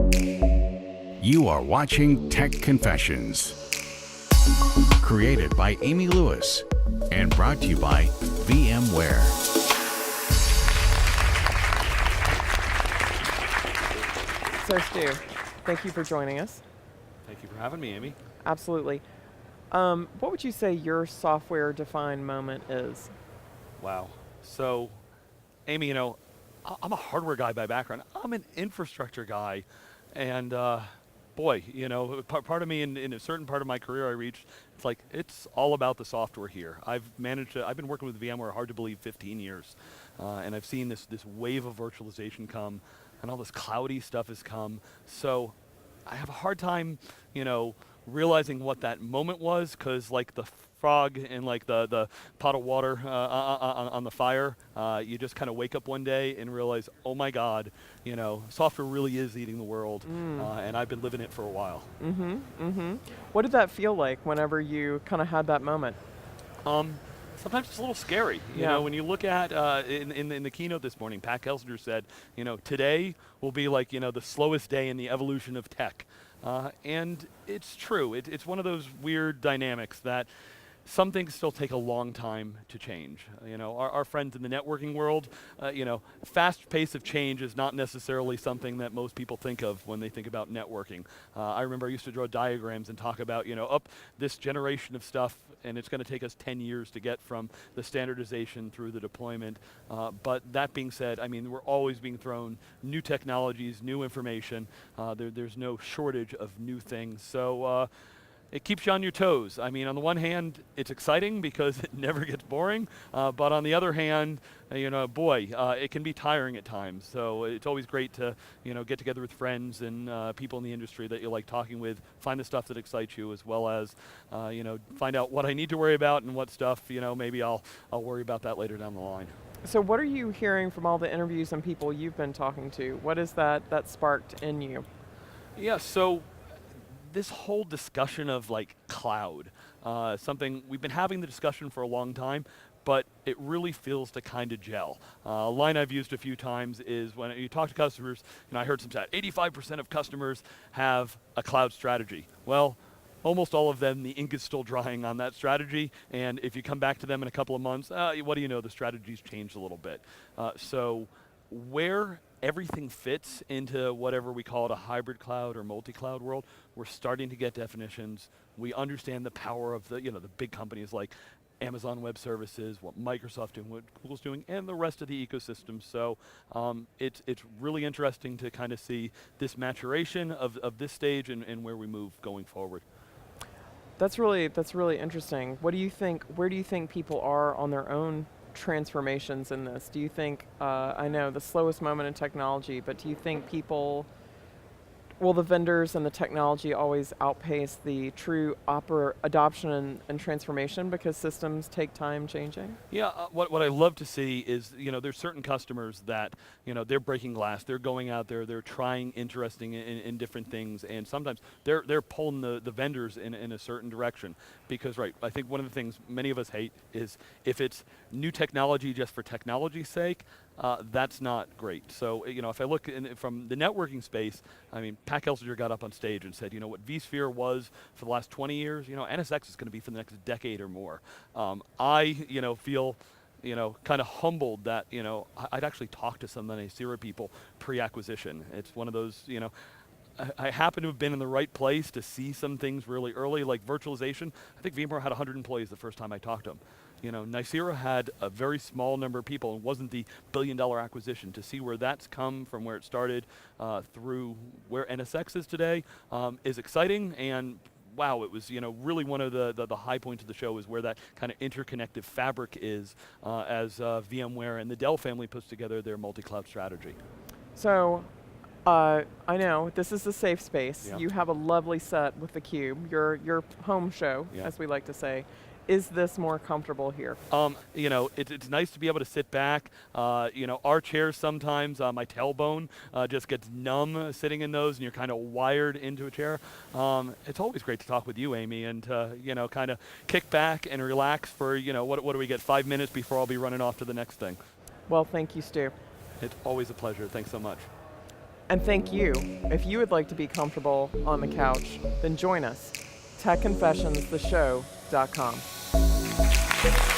You are watching Tech Confessions, created by Amy Lewis and brought to you by VMware. So Stu, thank you for joining us. Thank you for having me, Amy. Absolutely. What would you say your software-defined moment is? Wow. So, Amy, you know, I'm a hardware guy by background. I'm an infrastructure guy. And boy, you know, part of me in a certain part of my career I reached, it's like, it's all about the software here. I've been working with VMware, hard to believe, 15 years. And I've seen this wave of virtualization come, and all this cloudy stuff has come. So I have a hard time, you know, realizing what that moment was, because like the frog in like the pot of water on the fire, you just kind of wake up one day and realize, oh my God, you know, software really is eating the world, and I've been living it for a while. What did that feel like whenever you kind of had that moment? Sometimes it's a little scary. You know, when you look at, in the keynote this morning, Pat Gelsinger said, you know, today will be like, you know, the slowest day in the evolution of tech. And it's true. It's one of those weird dynamics that some things still take a long time to change. You know, our friends in the networking world, you know, fast pace of change is not necessarily something that most people think of when they think about networking. I remember I used to draw diagrams and talk about, you know, this generation of stuff, and it's going to take us 10 years to get from the standardization through the deployment. But that being said, I mean, we're always being thrown new technologies, new information. There's no shortage of new things. So it keeps you on your toes. I mean, on the one hand, it's exciting because it never gets boring, but on the other hand, you know, boy, it can be tiring at times. So it's always great to, you know, get together with friends and people in the industry that you like talking with, find the stuff that excites you, as well as, you know, find out what I need to worry about and what stuff, you know, maybe I'll worry about that later down the line. So what are you hearing from all the interviews and people you've been talking to? What is that sparked in you? Yeah, so this whole discussion of like cloud, something we've been having the discussion for a long time, but it really feels to kind of gel. A line I've used a few times is when you talk to customers, and I heard some stat, 85% of customers have a cloud strategy. Well, almost all of them, the ink is still drying on that strategy, and if you come back to them in a couple of months, what do you know, the strategy's changed a little bit. So where everything fits into whatever we call it, a hybrid cloud or multi-cloud world, we're starting to get definitions. We understand the power of the, you know, the big companies like Amazon Web Services, what Microsoft's doing, what Google's doing, and the rest of the ecosystem. So it's really interesting to kind of see this maturation of this stage and where we move going forward. That's really interesting. What do you think? Where do you think people are on their own transformations in this? Do you think, I know the slowest moment in technology, but do you think will the vendors and the technology always outpace the true adoption and transformation because systems take time changing? Yeah, what I love to see is, you know, there's certain customers that, you know, they're breaking glass, they're going out there, they're trying interesting in different things, and sometimes they're pulling the vendors in a certain direction. Because, right, I think one of the things many of us hate is if it's new technology just for technology's sake, that's not great. So, you know, if I look from the networking space, I mean, Pat Gelsinger got up on stage and said, you know, what vSphere was for the last 20 years, you know, NSX is going to be for the next decade or more. I, you know, feel, you know, kind of humbled that, you know, I'd actually talk to some of the Nicira people pre-acquisition. It's one of those, you know, I happen to have been in the right place to see some things really early, like virtualization. I think VMware had 100 employees the first time I talked to them. You know, Nicira had a very small number of people and wasn't the billion-dollar acquisition. To see where that's come from where it started through where NSX is today is exciting, and wow, it was, you know, really one of the high points of the show is where that kind of interconnected fabric is as VMware and the Dell family puts together their multi-cloud strategy. So, I know this is a safe space. Yeah. You have a lovely set with theCUBE, your home show, as we like to say. Is this more comfortable here? You know, it's nice to be able to sit back. You know, our chairs sometimes, my tailbone just gets numb sitting in those, and you're kind of wired into a chair. It's always great to talk with you, Amy, and you know, kind of kick back and relax for, you know, what do we get, 5 minutes before I'll be running off to the next thing. Well, thank you, Stu. It's always a pleasure. Thanks so much. And thank you. If you would like to be comfortable on the couch, then join us. TechConfessionstheshow.com.